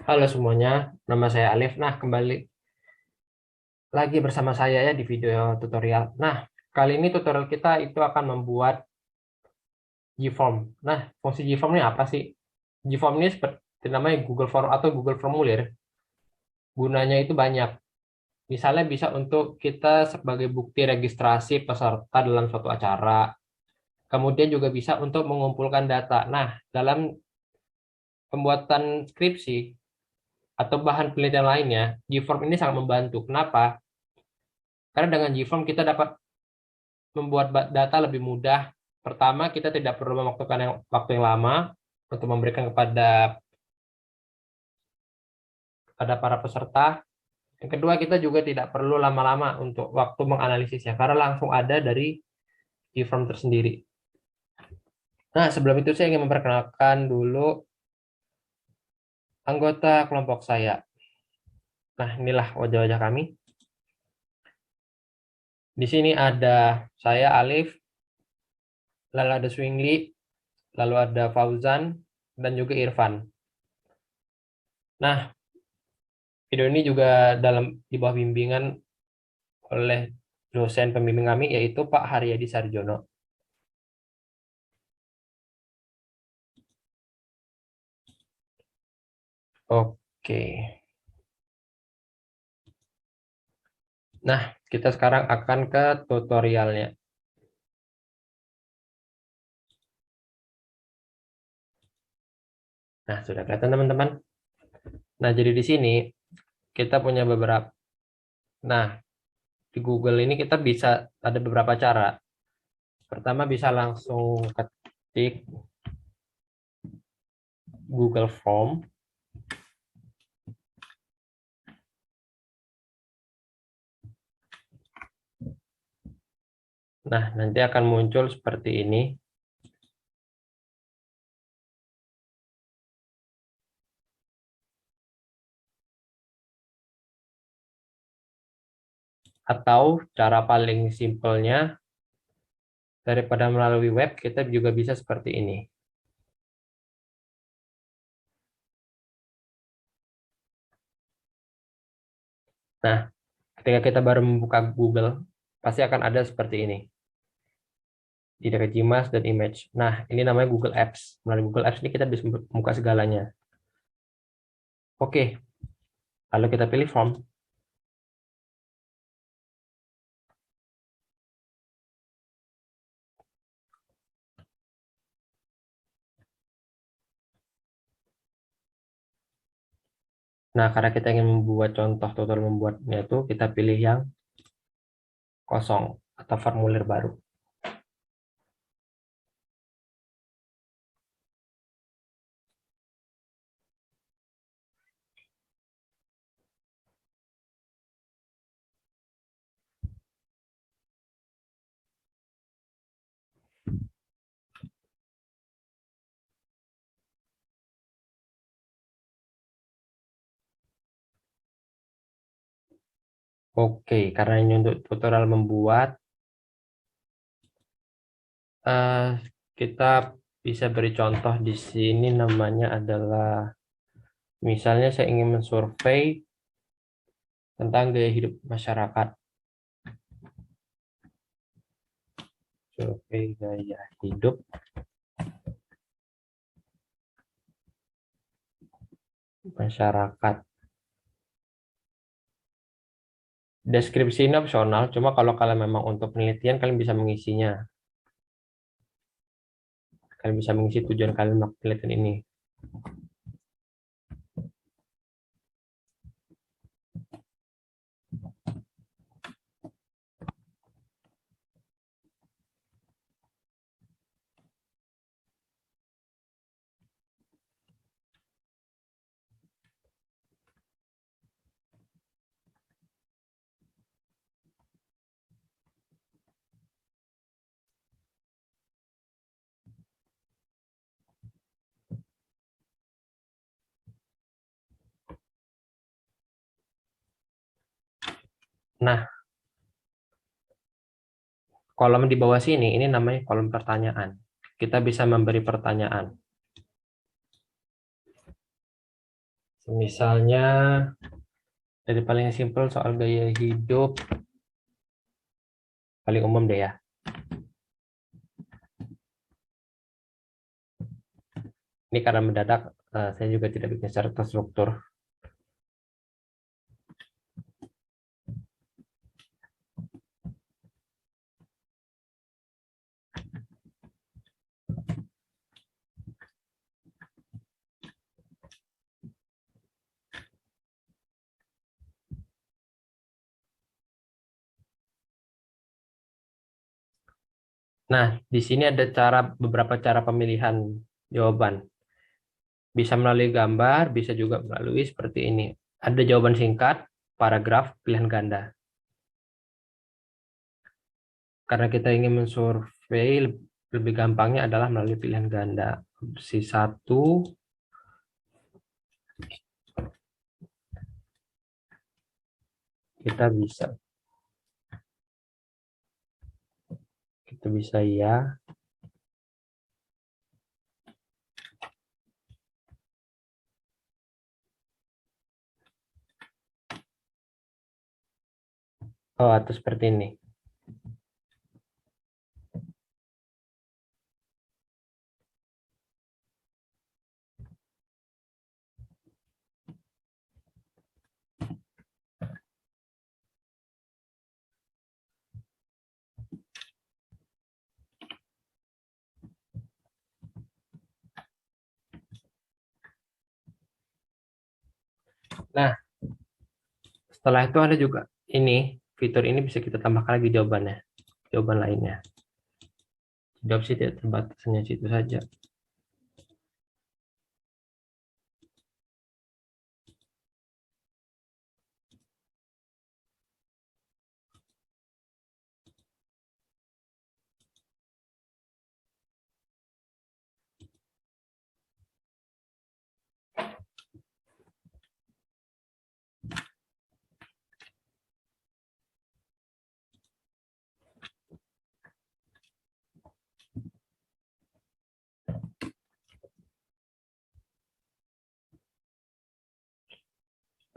Halo semuanya, nama saya Alif. Nah, kembali lagi bersama saya ya di video tutorial. Nah, kali ini tutorial kita itu akan membuat GForm. Nah, fungsi GForm ini apa sih? GForm ini seperti namanya Google Form atau Google Formulir. Gunanya itu banyak. Misalnya bisa untuk kita sebagai bukti registrasi peserta dalam suatu acara. Kemudian juga bisa untuk mengumpulkan data. Nah, dalam pembuatan skripsi atau bahan penelitian lainnya, GForm ini sangat membantu. Kenapa? Karena dengan GForm kita dapat membuat data lebih mudah. Pertama, kita tidak perlu memakan waktu yang lama untuk memberikan kepada para peserta. Yang kedua, kita juga tidak perlu lama-lama untuk waktu menganalisisnya karena langsung ada dari e-form tersendiri. Nah, sebelum itu saya ingin memperkenalkan dulu anggota kelompok saya. Nah, inilah wajah-wajah kami. Di sini ada saya Alif, lalu ada Swingli, lalu ada Fauzan, dan juga Irfan. Nah, video ini juga di bawah bimbingan oleh dosen pembimbing kami yaitu Pak Haryadi Sarjono. Oke. Nah, kita sekarang akan ke tutorialnya. Nah, sudah kelihatan teman-teman. Nah, jadi di sini kita punya beberapa. Nah, di Google ini kita bisa ada beberapa cara. Pertama bisa langsung ketik Google Form. Nah, nanti akan muncul seperti ini. Atau cara paling simpelnya daripada melalui web, kita juga bisa seperti ini. Nah, ketika kita baru membuka Google, pasti akan ada seperti ini. Di dekat Gmas dan image. Nah, ini namanya Google Apps. Melalui Google Apps ini kita bisa membuka segalanya. Oke, lalu kita pilih form. Nah, karena kita ingin membuat contoh tutorial membuatnya itu, kita pilih yang kosong atau formulir baru. Oke, karena ini untuk tutorial membuat, kita bisa beri contoh di sini namanya adalah, misalnya saya ingin mensurvei tentang gaya hidup masyarakat. Survei gaya hidup masyarakat. Deskripsi ini opsional, cuma kalau kalian memang untuk penelitian, kalian bisa mengisinya. Kalian bisa mengisi tujuan kalian melakukan penelitian ini. Nah, kolom di bawah sini, ini namanya kolom pertanyaan. Kita bisa memberi pertanyaan. Misalnya dari paling simpel soal gaya hidup paling umum deh ya. Ini karena mendadak, saya juga tidak bikin secara terstruktur. Nah, di sini ada beberapa cara pemilihan jawaban. Bisa melalui gambar, bisa juga melalui seperti ini. Ada jawaban singkat, paragraf, pilihan ganda. Karena kita ingin mensurvei, lebih gampangnya adalah melalui pilihan ganda. Opsi 1, kita bisa. Kita bisa ya. Oh, atau seperti ini. Nah, setelah itu ada juga ini, fitur ini bisa kita tambahkan lagi jawabannya, jawaban lainnya. Jadi opsi tidak terbatas hanya situ saja.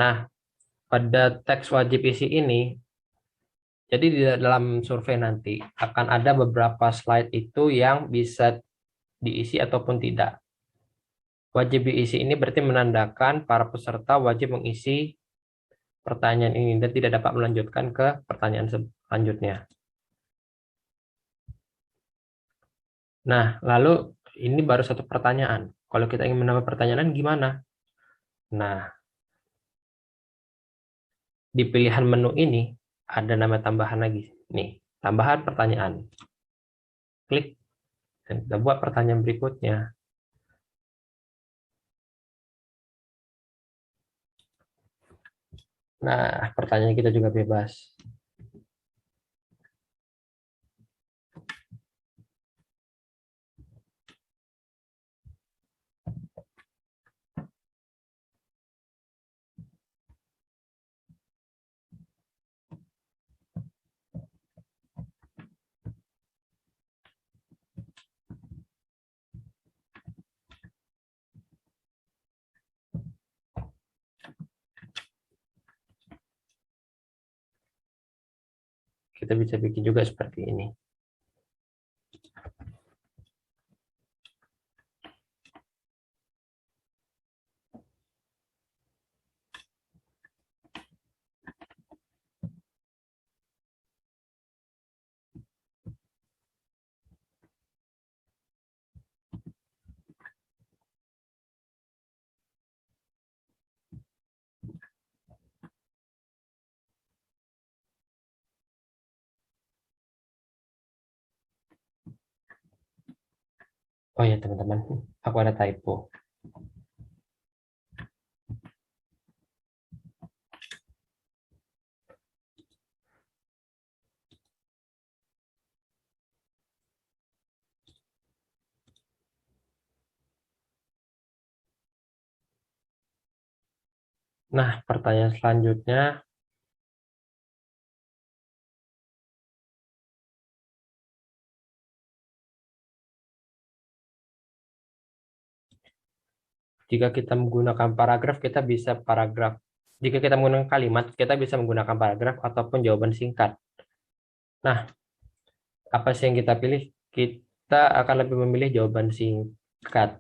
Nah, pada teks wajib isi ini, jadi di dalam survei nanti akan ada beberapa slide itu yang bisa diisi ataupun tidak. Wajib diisi ini berarti menandakan para peserta wajib mengisi pertanyaan ini dan tidak dapat melanjutkan ke pertanyaan selanjutnya. Nah, lalu ini baru satu pertanyaan. Kalau kita ingin menambah pertanyaan gimana? Nah, di pilihan menu ini ada nama tambahan lagi. Nih, tambahan pertanyaan. Klik dan kita buat pertanyaan berikutnya. Nah, pertanyaan kita juga bebas. Kita bisa bikin juga seperti ini. Oh ya teman-teman, aku ada typo. Nah, pertanyaan selanjutnya, Jika kita menggunakan paragraf, kita bisa paragraf. Jika kita menggunakan kalimat, kita bisa menggunakan paragraf ataupun jawaban singkat. Nah, apa sih yang kita pilih? Kita akan lebih memilih jawaban singkat.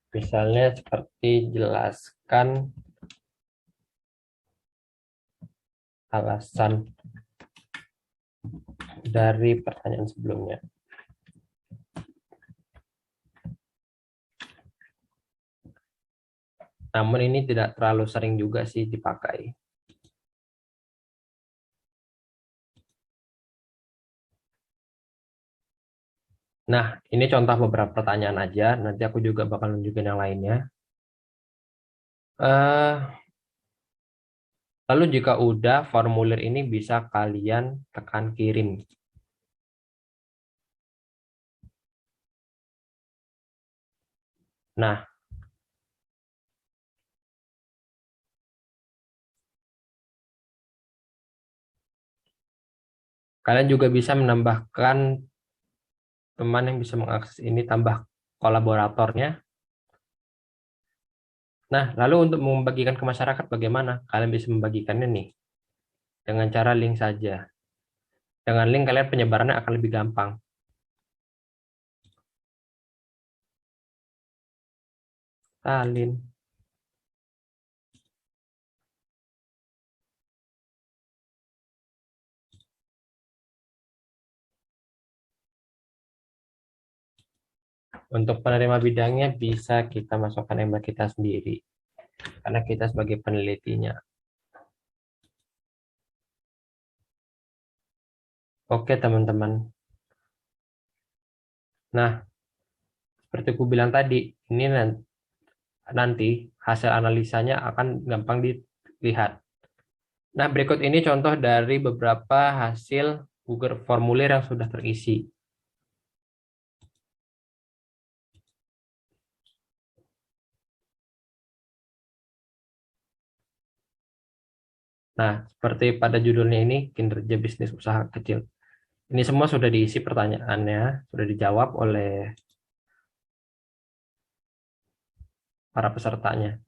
Misalnya seperti jelaskan alasan dari pertanyaan sebelumnya. Namun ini tidak terlalu sering juga sih dipakai. Nah, ini contoh beberapa pertanyaan aja. Nanti aku juga bakal nunjukin yang lainnya. Lalu jika udah, formulir ini bisa kalian tekan kirim. Nah, kalian juga bisa menambahkan teman yang bisa mengakses ini, tambah kolaboratornya. Nah, lalu untuk membagikan ke masyarakat bagaimana? Kalian bisa membagikannya nih dengan cara link saja. Dengan link kalian penyebarannya akan lebih gampang. Salin. Untuk penerima bidangnya bisa kita masukkan email kita sendiri. Karena kita sebagai penelitinya. Oke teman-teman. Nah, seperti aku bilang tadi, ini nanti hasil analisanya akan gampang dilihat. Nah, berikut ini contoh dari beberapa hasil Google Formulir yang sudah terisi. Nah, seperti pada judulnya ini, kinerja bisnis usaha kecil. Ini semua sudah diisi pertanyaannya, sudah dijawab oleh para pesertanya.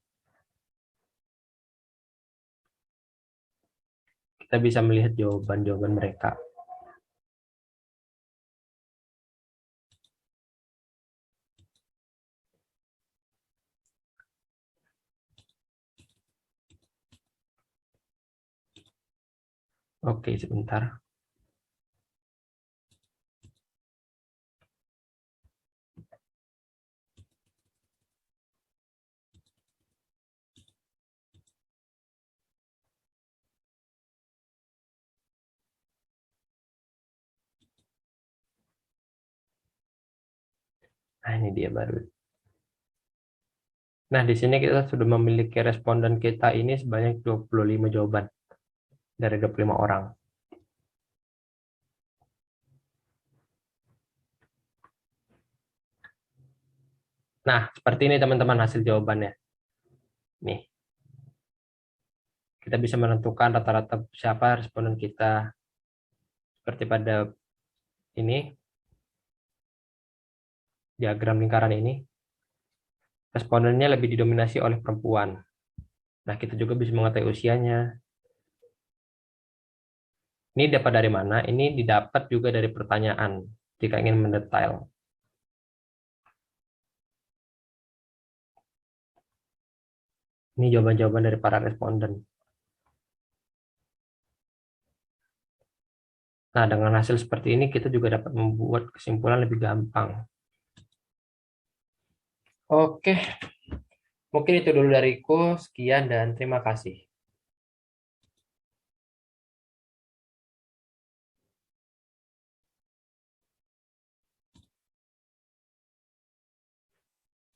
Kita bisa melihat jawaban-jawaban mereka. Oke, sebentar. Nah, ini dia baru. Nah, di sini kita sudah memiliki responden kita ini sebanyak 25 jawaban dari 25 orang. Nah, seperti ini teman-teman hasil jawabannya. Nih, kita bisa menentukan rata-rata siapa responden kita. Seperti pada ini, diagram lingkaran ini, respondennya lebih didominasi oleh perempuan. Nah, kita juga bisa mengetahui usianya. Ini dapat dari mana? Ini didapat juga dari pertanyaan, jika ingin mendetail. Ini jawaban-jawaban dari para responden. Nah, dengan hasil seperti ini, kita juga dapat membuat kesimpulan lebih gampang. Oke, mungkin itu dulu dariku. Sekian dan terima kasih.